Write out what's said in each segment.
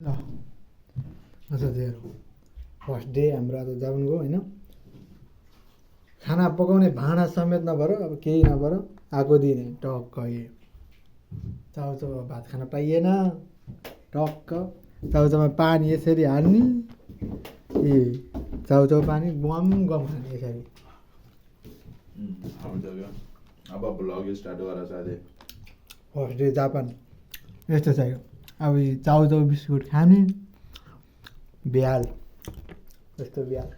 ल साथीहरू first day हाम्रो आज जापानको होइन खाना पकाउने भाँडा समेत नभएर अब केही नभएर आएको दिन टक्क चाउचाउ भात खान पाइएन टक्क चाउचाउमा पानी यसरी हाल्ने ए चाउचाउ पानी गम गम खाने यसरी अब ब्लग स्टार्ट गर साथै फर्स्ट डे जापान यस्तो चाहियो अब चाउचाउ बिस्कुट खाने ब्याल यस्तो ब्याल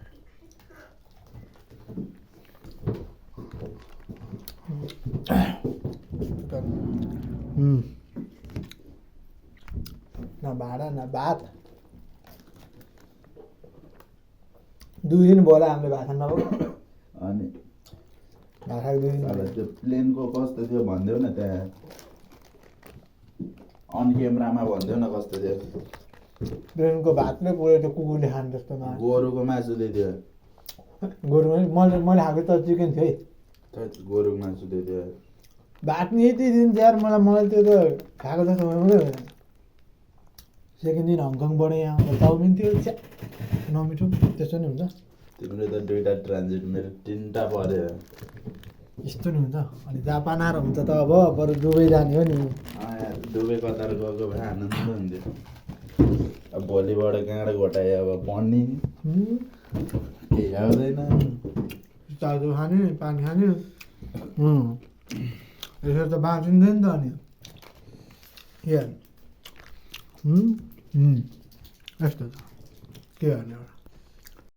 न भाँडा न भात 2 दिन भयो होला हामीले भात खान नपाएको अनि भात खाएको 2 दिन साला त्यो प्लेनको कस्तो थियो भन्देऊ न त्यहाँ अन क्यामेरामा भन्देऊ न कस्तो थियो ट्रेनको भात नै पुरै त्यो कुकुरले खाने जस्तोमा गोरुको मासु थियो गोरुमा मैले खाएको त चिकन थियो है गोरुको मासु थियो भात नि यति दिन्छ यार मलाई त्यो त खाएको जस्तो मात्रै होइन सेकेन्ड दिन हङकङबाट यहाँ आउँदा चाउमिन थियो छ्या नमिठो त्यस्तो नि हुन्छ तिम्रो त 2टा ट्रान्जिट मेरो 3टा पर्यो यस्तो नि हुन्छ अनि जापान आएर हुन्छ त अब बरु दुबई जाने हो नि दुबई कतार गएको भए आनन्द हुन्थ्यो अब भोलिबाट गाँड घोटाए अब पढ्ने केही आउँदैन चाउचाउ खाने पानी खाने यसरी त बाँचिँदैन नि त अनि के गर्ने यस्तो छ के गर्ने एउटा